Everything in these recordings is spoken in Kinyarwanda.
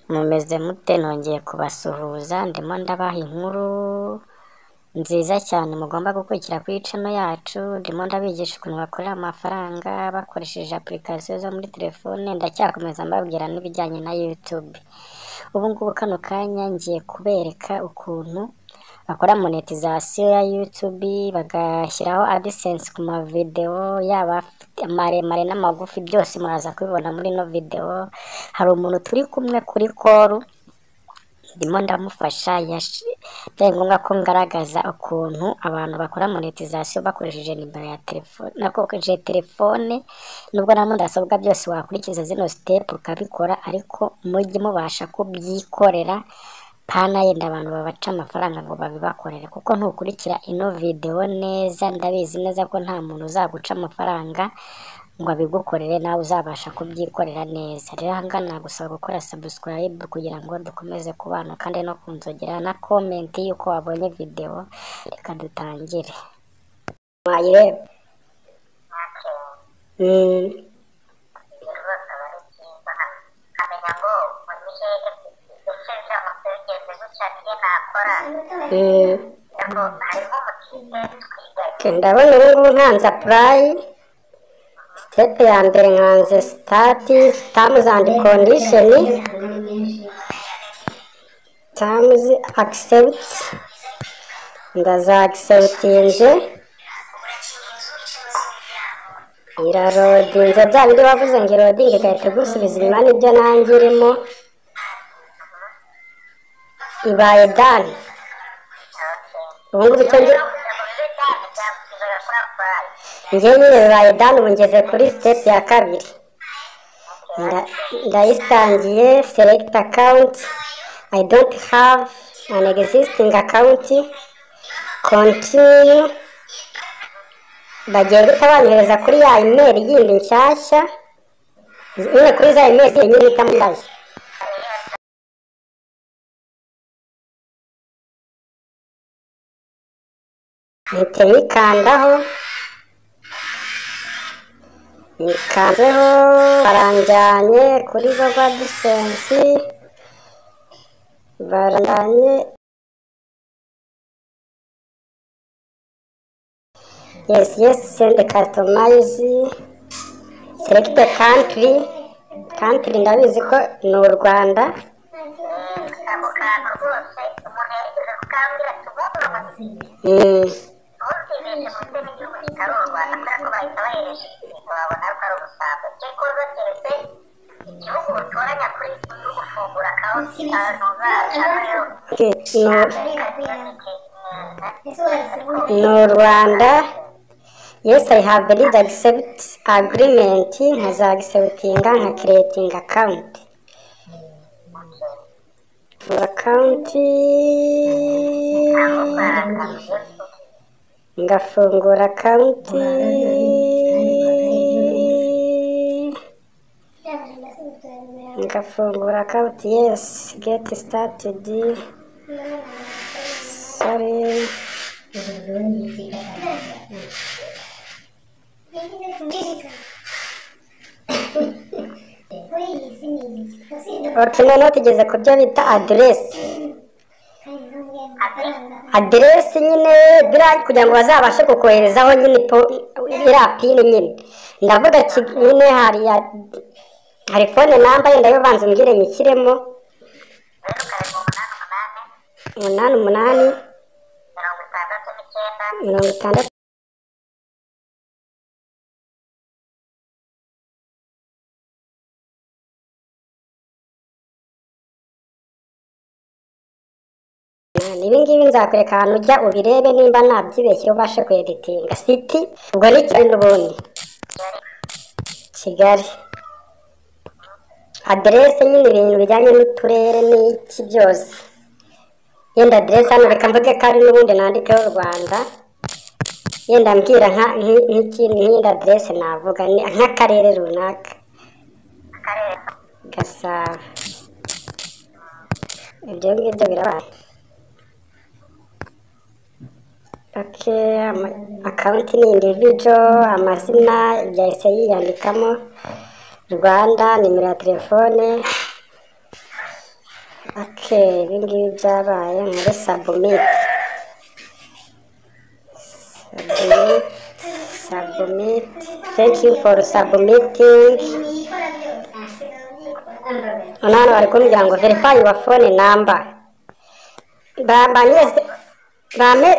Mumeze mute? Nongeye kubasuhuza, ndimo ndabaha inkuru nziza cyane mugomba gukurikira kuri channel yacu. Ndimo ndabigisha ukuntu bakorera amafaranga bakoresheje application zo muri telefone. Ndacyakomeza mbabwira n'ibijyanye na YouTube. Ubu ngubu kano kanya ngiye kubereka ukuntu bakora monetization ya YouTube, bagashyiraho AdSense ku ma video yaba maremare n'amagufi, byose muraza kubibona muri no video. Hari umuntu turi kumwe kuri call, ndimo ndamufasha, byari ngombwa ko ngaragaza ukuntu abantu bakora monetization bakoresheje nimero ya telefone, nakoresheje telefone nubwo na mudasobwa, byose wakurikiza zino step ukabikora, ariko mujye mubasha kubyikorera pana yenda abantu babaca amafaranga ngo babibakorere, kuko ntukurikira ino video neza ndabizi neza ko nta muntu uzaguca amafaranga ngo abigukorere nawe uzabasha kubyikorera neza. Rero hangana gusaba gukora subscribe kugira ngo dukomeze kubana, kandi no kunzogera na comment yuko wabonye video. Reka dutangire. Mwayireba? Ndabona ubu ngubu nkanze apply. Step ya mbere nkanze start terms and condition, terms accept, ndaza acceptinje, irarodinze bya bindi bavuze ngo irodinge igahita gusubiza inyuma, nibyo nanjye irimo ibaye done. Ubu ngubu icyo njye nyine bibaye done, ubu ngeze kuri step ya kabiri. Ndayistangiye select account, I don't have an existing account, continue. Bagiye guhita banyohereza kuri ya email yindi nshyashya, nyine kuri za email nyine ihita mundaje. Mpite nyikandaho, nikanzeho, baranjyanye kuri Google AdSense, baranjyanye, yes, send customize, select country, ndabizi ko ni u Rwanda. No Rwanda. Yes, I have read accept agreement, nkaza acceptinga, nka creating account. For account ngafungura account, ngafungura account. Yes, get started. Sorry. Okay, noneho tugeze ku byo bita address. Address nyine bira kugira ngo bazabashe kukoherezaho nyine iriya pin nyine. Ndavuga nyine hari phone number yenda yo banza umbwire nyikiremo. 88 60 ibi ngibi nzakwereka ahantu ujya ubirebe nimba nabyibeshye ubashe kweditinga. City ubwo ni Kigali n'ubundi Kigali. Address nyine ibintu bijyanye n'uturere n'iki byose. Yenda address hano reka mvuge ko ari n'ubundi nandikeho Rwanda. Yenda mbwira nk'iyindi address navuga nk'akarere runaka. Gasabo. Ibyo ngibyo birabaye. Okay, account ni individual, amazina byahise yiyandikamo, Rwanda, nimero ya telefone, Okay, ibingibi byabaye muri submit. Submit. Thank you for submitting. Hano bari kumbwira ngo verify your phone number.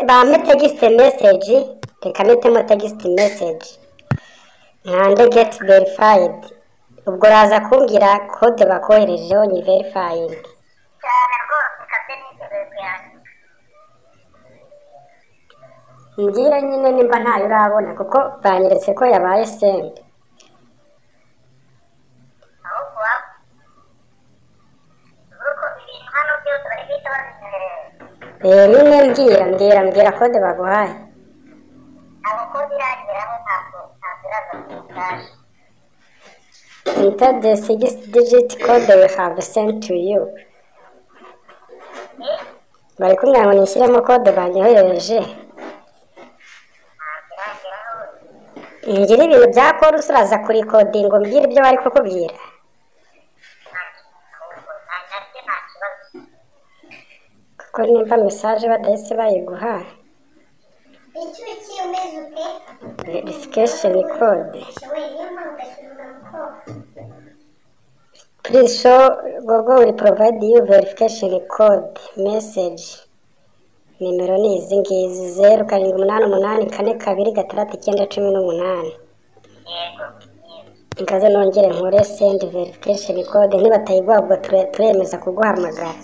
Bame text message. Reka metemo text message. Nkande get verified. Ubwo raza kumbwira code bakoherejeho ni verifying. Mbwira nyine nimba ntayo urabona kuko banyeretse ko yabaye send. Nyine mbwira code baguhaye. Enter the 6-digit code we have sent to you. Bari kumbwira ngo nishyiremo code banyohereje. Ngira ibintu bya kora usuraza kuri coding ngo mbwira ibyo bari kukubwira. Kuko nimba message badahise bayiguha. Verification code. Please show Google will provide you verification code message. Nimero ni izi ngizi 0788426918. Nkaze nongere nkore send verification code nibatayiguha ubwo turemeza kuguhamagara.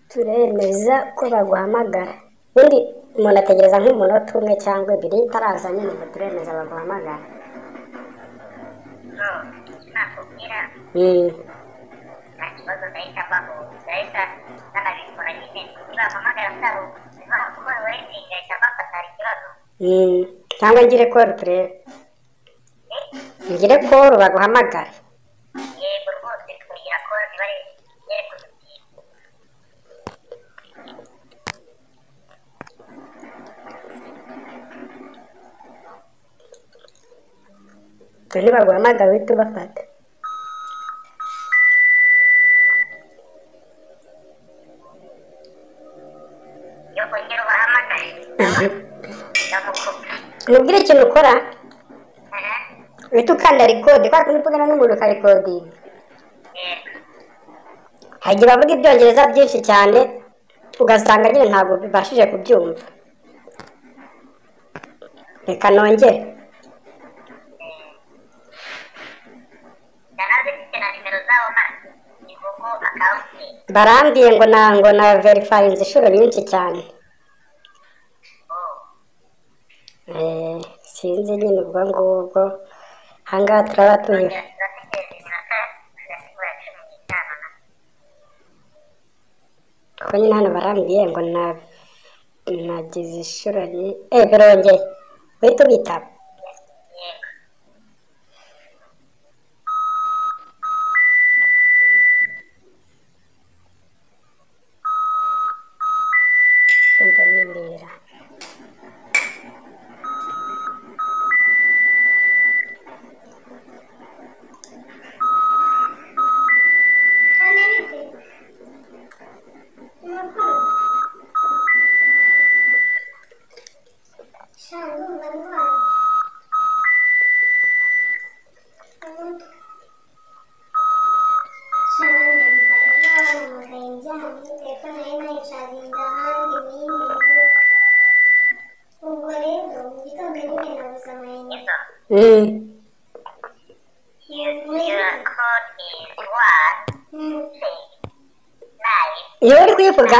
Turemeza ko baguhamagara. Undi umuntu ategereza nk'umunota umwe cyangwa ibiri itaraza nyine ngo turemeza baguhamagara. Cyangwa ngire call turebe. Ngire call baguhamagara. Yego rwose kugira call bari Tuli baguhamagara uhita ubafata. Nubwire ikintu ukora uhita ukanda record kwa kuntu tugana n'umuntu ka recording. Hagiye bavuga ibyongereza byinshi cyane ugasanga nyine ntabwo bibashije kubyumva. Reka nongere. Barambwiye ngo na verifying inshuro nyinshi cyane. Sinzi nyine ubwo ngubwo hanga turaba tuye. Ko nyine hano barambwiye ngo nagize inshuro birongeye. Wihita ubitaba. Yori kuyivuga.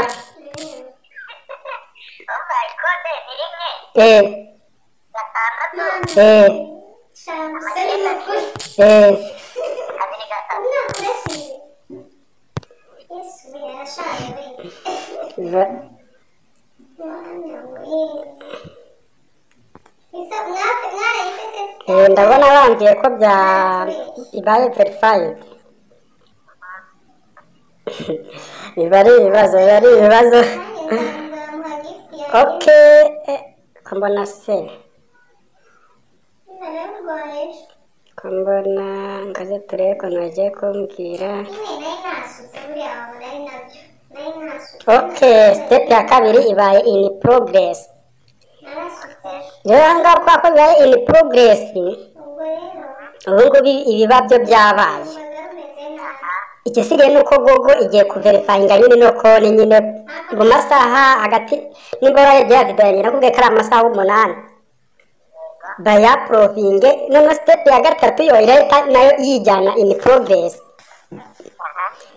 Ndabona bambwiye ko ibaye verified. Bari ibibazo. Okay, mbona se Kambona ngaze turebe ko nagiye kumbwira. Okay, step ya kabiri ibaye in progress. Rero ngaho kwa ko bibaye in progress, ubu ngubu ibibabyo byabaye. Ikisigaye nuko Google igiye kuverifyinga nyine no kone nyine mu masaha hagati nibora yagiye video nakubwiye ko ari amasaha 8 bayaprovinge. None step ya gatatu yo irahita nayo yijyana in progress.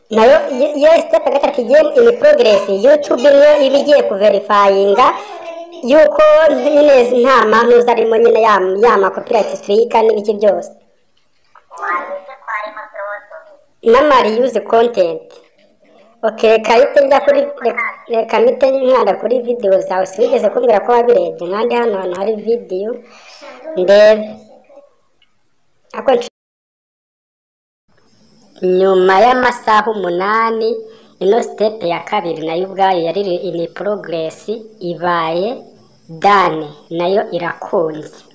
Nayo iyo step ya gatatu igiye in progress, YouTube niyo ibigiye kuverifyinga yuko nyine nta mpamvu zarimo nyine ya copyright strike n'ibiki byose n'amari use content. Okay, kayite njya kuri reka mite nkanda kuri video zawe sigeze kumbwira ko wabirebye nkandi hano hari video ndebe ako nyuma y'amasaha 8 ino step ya kabiri nayo ubwayo yari in progress ibaye done nayo irakunze.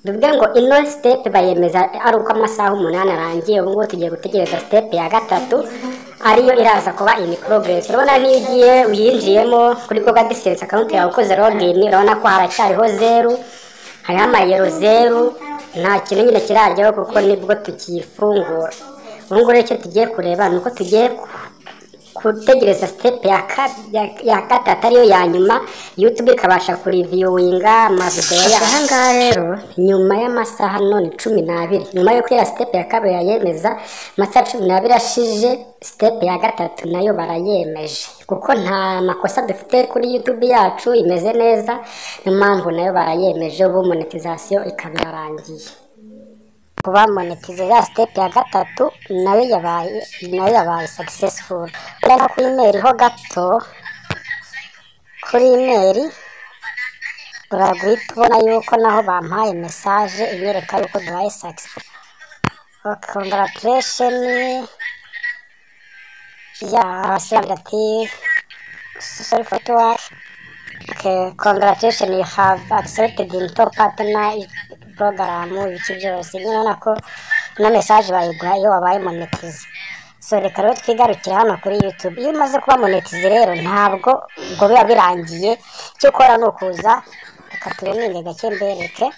Bivuga ngo ino step bayemeza ari uko amasaha 8 arangiye. Ubu ngo tugiye gutegereza step ya gatatu ariyo iraza kuba in progress. Urabona niyo ugiye uyinjiyemo kuri Google AdSense account yawe ukoze login, urabona ko haracyariho 0, hariho amayero 0, nta kintu nyine kirajyaho kuko nibwo tukifungura. Ubu ngo rero icyo tugiye kureba nuko tugiye kutegereza step ya gatatu ariyo ya nyuma YouTube ikabasha kureviewinga amavideo ya hanga. Rero nyuma y'amasaha none 12 nyuma yo kwira step ya kabiri yayemeza, amasaha 12 ashije step ya gatatu nayo barayemeje kuko nta makosa dufite kuri YouTube yacu imeze neza, impamvu nayo barayemeje. Ubu monetization ikabirangiye kuba monetize ya step ya gatatu nayo yabaye successful. Rero kuri email ho gato kuri email uragwita ubona yuko naho bampaye message inyereka yuko duhaye successful. Congratulations sorry for to work. Okay, congratulations, you have accepted in top partner program which byose nyina ko na message bayiguha iyo wabaye monetize. So reka rero twigarukira hano kuri YouTube. Iyo umaze kuba monetize rero ntabwo ngo biba birangiye, cyo ukora no kuza reka tureninge gake mbereke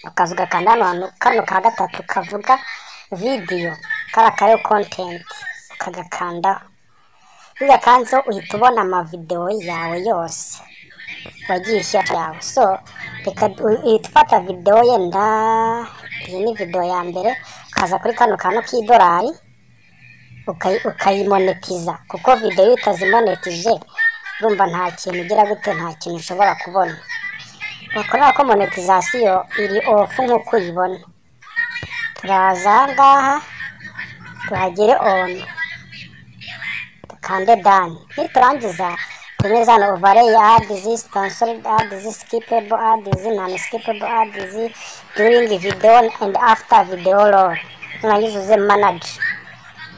akazuga kandano kano ka gatatu kavuga video karayo content ukagakandaho. Biga kanzo uhita ubona amavideo yawe yose wagiye ushyira yawe. So reka itufata video yenda iyi ni video ya mbere, ukaza kuri kano kantu k'idolari ukayimonetiza kuko video utazimonetije urumva nta kintu ugira gute, nta kintu ushobora kubona. Wakora ko monetization iri off nk'uko uyibona. Turaza ngaha tuhagire on kande done. Niturangiza tumeza no overlay add this sponsored add this skippable add this non skippable add this during video and after video roll. Tunayizuze manage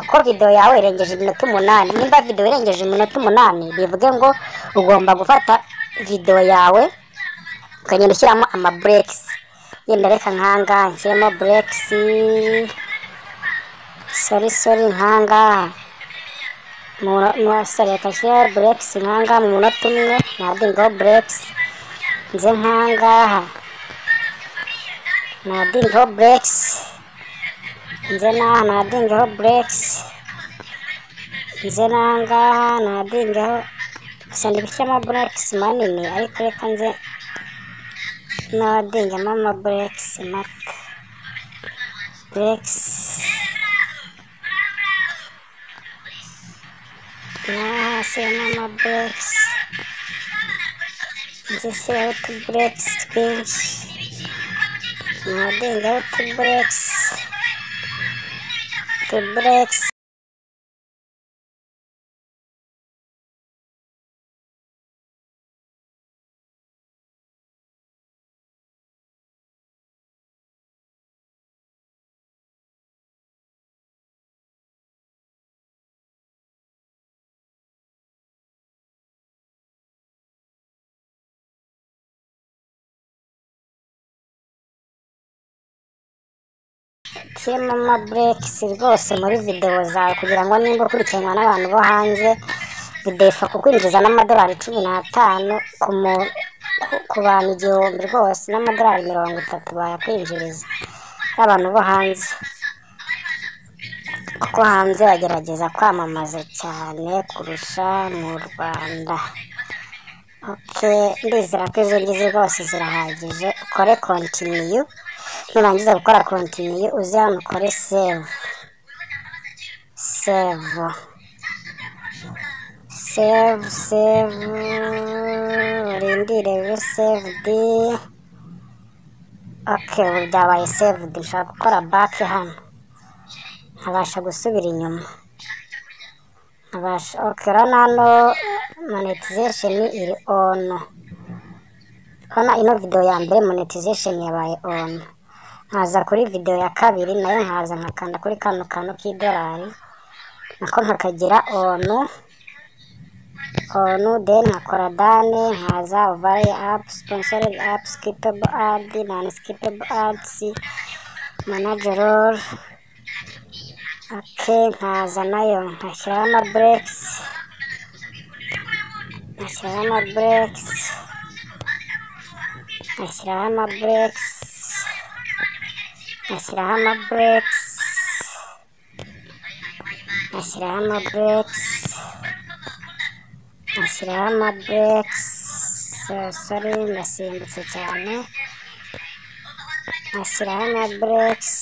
uko video yawe irengeje iminota 8. Nimba video irengeje iminota 8 bivuge ngo ugomba gufata video yawe ukagenda ushyiramo ama breaks. Yenda reka nkanga nshyiramo breaks, sorry nkanga sorry kashyira breaks nkanga mu munota 1 nadingaho breaks nze nkanga nadingaho breaks nze nadingaho breaks nze nanga nadingaho sandi bishyama breaks manini, ariko reka nze nadingamo ama breaks maka breaks ama breaks nzishyiraho tu breaks twinshi nadingaho tu breaks shyiramo amaburekisi rwose muri videwo zawe kugira ngo nimba ukurikiranwa n'abantu bo hanze videwo ifa kukwinjiza n'amadolari 15 ku bantu 1000 rwose n'amadolari 30 bayakwinjiriza abantu bo hanze, kuko hanze bagerageza kwamamaza cyane kurusha mu Rwanda. Ndizera ko izo ngizi rwose zirahagije. Ukore continue, nurangiza gukora continue uze hano ukore save. Urindire bibe saved. Ubu byabaye saved. Nshaka gukora back hano nkabasha gusubira inyuma, rero hano monetization iri on. Hano ino video ya mbere monetization yabaye on. Nkaza kuri video ya kabiri nayo nkaza nkakanda kuri kano kantu k'idolari nako nkakagira on, then nkakora done, nkaza overlay app, sponsored app, skippable ad, non skippable ads, manager all. Nkaza nayo nkashyiraho amabreaks, sorry ndasimbutse cyane. Nashyiraho amabreaks,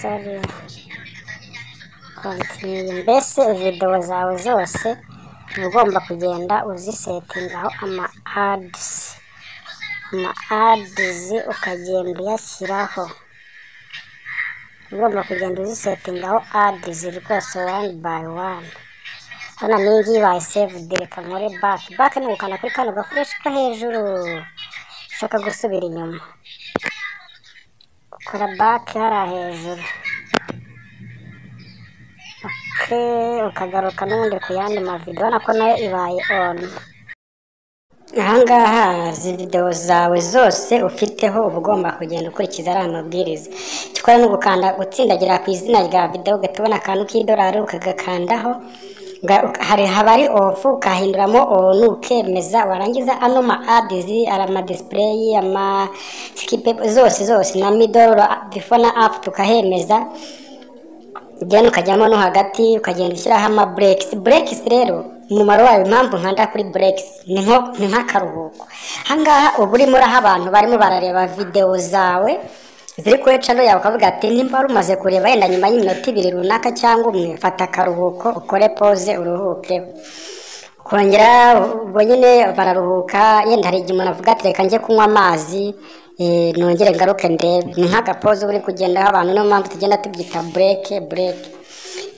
sorry continue. Mbese video zawe zose ugomba kugenda uzisetingaho ama ads ukagenda uyashyiraho, ugomba kugenda uzisetingaho ads rwose one by one. Hano ningi bayi saved. Reka nkore back ni gukanda kuri kano gafresh ka hejuru ushaka gusubira inyuma, ukora back hara hejuru, ukagaruka n'ubundi ku yandi mavideo nako nayo ibaye on. Ahangaha video zawe zose ufiteho uba ugomba kugenda ukurikiza ari amabwiriza. Cyakora no gukanda gutsindagira ku izina rya video ugatubona akantu k'idolari ukagakandaho, haba ari off ukahinduramo on, ukemeza. Warangiza ano ma ads, ama display, ama skip zose na middle before na after ukahemeza. Then ukajyamo no hagati ukagenda ushyiraho ama breaks. Rero umumaro wayo impamvu nkanda kuri breaks ni nk'akaruhuko. Hangaha uba urimo uraha abantu barimo barareba video zawe ziri kuri channel yawe, ukavuga ati nimba umaze kureba yenda nyuma y'iminota 2 runaka cyangwa umwe, fata akaruhuko ukore pause uruhuke, kongera ubwo nyine bararuhuka. Yenda hari igihe umuntu avuga ati reka njye kunywa amazi nongere ngaruke ndebe, ni nk'agapoze uri kugendaho abantu. Niyo mpamvu tugenda tubyita break.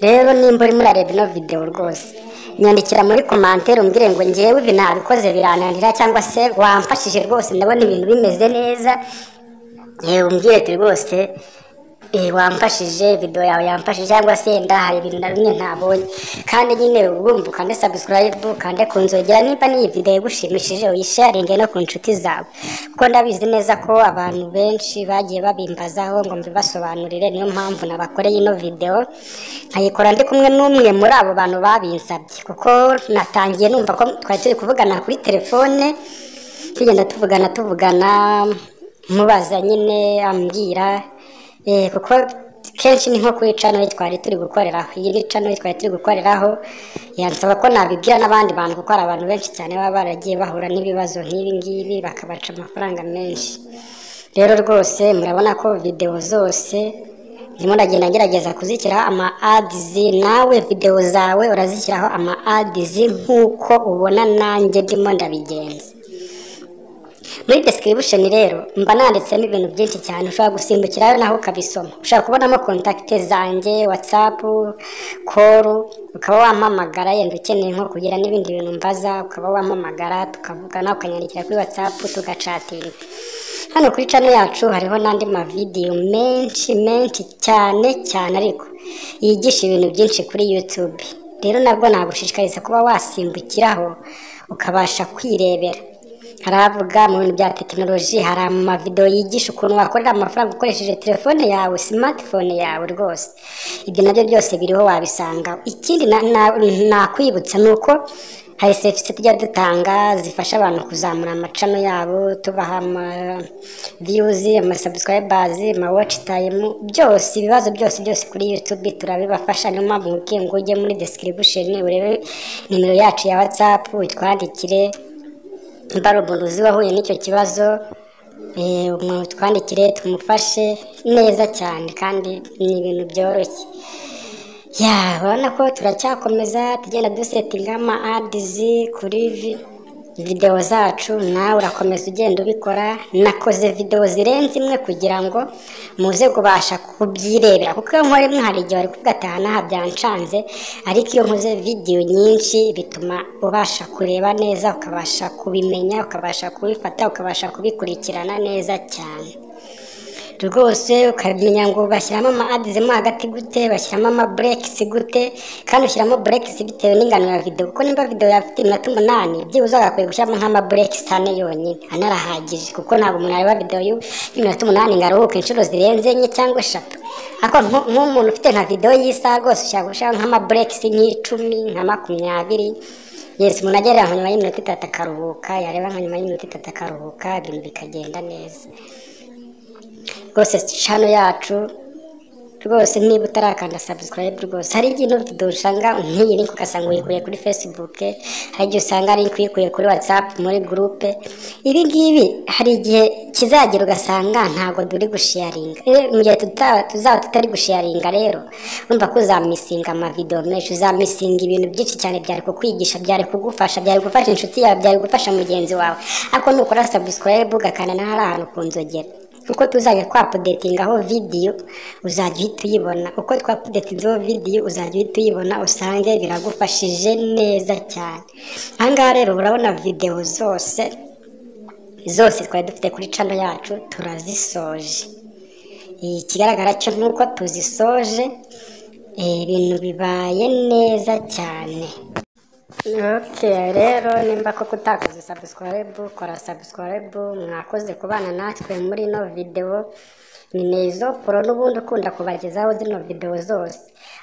Rero nimba urimo urareba ino video rwose nyandikira muri commentaire umbwire ngo njyewe ibi nabikoze birananira, cyangwa se wamfashije rwose ndabona ibintu bimeze neza. Umbwire ati rwose wamfashije, video yawe yamfashije, cyangwa se yenda hari ibintu na bimwe ntabonye. Kandi nyine urumva ukande subscribe, ukande kunzogera nimba ni video igushimishije uyisharinge no ku nshuti zawe, kuko ndabizi neza ko abantu benshi bagiye babimbazaho ngo mbibasobanurire. Niyo mpamvu nabakoreye ino video nkayikora ndi kumwe n'umwe muri abo bantu babinsabye, kuko natangiye numva ko twari turi kuvugana kuri telefone, tugenda tuvugana mubaza nyine ambwira kuko kenshi ni nko kuri channel twari turi gukoreraho. Iyi ni channel twari turi gukoreraho, yansaba ko nabibwira n'abandi bantu kuko ari abantu benshi cyane baba baragiye bahura n'ibibazo nk'ibi ngibi bakabaca amafaranga menshi. Rero rwose murabona ko video zose ndimo ndagenda ngerageza kuzishyiraho ama ads. Nawe video zawe urazishyiraho ama ads nk'uko ubona nanjye ndimo ndabigenza. Muri description rero mba nanditsemo ibintu byinshi cyane, ushobora gusimbukirayo naho ukabisoma. Ushobora kubonamo contact zanjye, WhatsApp, call, ukaba wampamagara yenda ukeneye nko kugira n'ibindi bintu mbaza, ukaba wampamagara tukavugana, ukanyandikira kuri WhatsApp tugachatinga. Hano kuri channel yacu hariho n'andi ma video menshi cyane ariko yigisha ibintu byinshi kuri YouTube. Rero nabwo nagushishikariza kuba wasimbukiraho ukabasha kwirebera. Haravuga mu bintu bya tekinoloji, hari ama video yigisha ukuntu wakorera amafaranga ukoresheje telefone yawe, smartphone yawe rwose. Ibyo nabyo byose biriho wabisanga. Ikindi nakwibutsa nuko hari service tujya dutanga zifasha abantu kuzamura amacano yabo, tubaha ama views, ama subscribers, ama watch time, byose ibibazo byose kuri YouTube turabibafasha. Niyo mpamvu nkubwiye ngo ujye muri description urebe nimero yacu ya WhatsApp utwandikire. Mbaro umuntu wahuye n'icyo kibazo, umuntu twandikire tumufashe neza cyane kandi ni ibintu byoroshye. Urabona ko turacyakomeza tugenda dusetinga ama ads kuri video zacu. Nawe urakomeza ugenda ubikora. Nakoze video zirenze imwe kugira ngo muze kubasha kubyirebera, kuko iyo nkora imwe hari igihe bari kugatana byancanze, ariko iyo nkoze video nyinshi bituma ubasha kureba neza, ukabasha kubimenya, ukabasha kubifata, ukabasha kubikurikirana neza cyane rwose. Ukamenya ngo bashyiramo ama ads mo hagati gute, bashyiramo ama breaks gute, kandi ushyiramo breaks bitewe n'ingano ya video. Kuko nimba video yafite iminota 8 byibuze agakwiye gushyiramo nk'ama breaks 4 yonyine anarahagije, kuko ntabwo umuntu areba video y'iminota 8 ngaruhuka inshuro zirenze 4 cyangwa 3. Ako nk'umuntu ufite nka video y'isaha rwose ushaka gushyira nk'ama breaks nk'icumi nka 20. Yes, umuntu agera nyuma y'iminota 3 akaruhuka, yareba nyuma y'iminota 3 akaruhuka, ibintu bikagenda neza rwose. Channel yacu rwose niba utarakanda subscribe rwose, hari igihe video usanga nk'iyi link ugasanga uyikuye kuri Facebook, hari igihe usanga link uyikuye kuri WhatsApp muri group. Ibi ngibi hari igihe kizagira ugasanga ntago duri gusharinga. Mu gihe tuzaba tutari gusharinga rero urumva ko uzamisinga ama video menshi, uzamisinga ibintu byinshi cyane byari kukwigisha, byari kugufasha, byari gufasha inshuti yawe, byari gufasha mugenzi wawe. Ariko nukora subscribe ugakanda na hari ahantu kunzogera, uko tuzajya updatingaho video uzajya uhita uyibona, uko updatingaho video uzajya uhita uyibona, usange biragufashije neza cyane. Ahangaha rero urabona video zose twari dufite kuri channel yacu turazisoje. Ikigaragara cyo nuko tuzisoje, ibintu bibaye neza cyane. Okay, rero nimba ko kutakoze subscribe, kora subscribe. Mwakoze kubana natwe muri no video. Ni Nezo Pro n'ubundi ukunda kubagezaho zino video zose.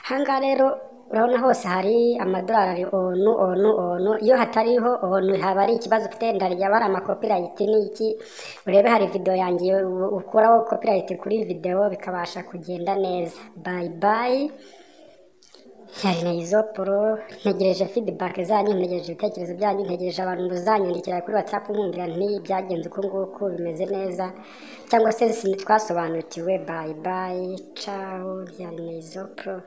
Hanga rero urabona hose hari amadolari onu. Iyo hatariho onu haba ari ikibazo ufite, ndarya bara ama copyright n'iki. Urebe hari video yanjye ukuraho copyright kuri video bikabasha kugenda neza. Bye. Yari Nezo Pro, ntegereje feedback zanyu, ntegereje ibitekerezo byanyu, ntegereje abantu muzanyandikira kuri WhatsApp mumbwira nti byagenze uko nguko bimeze neza, cyangwa se twasobanukiwe. Bye, ciao. Yari Nezo Pro.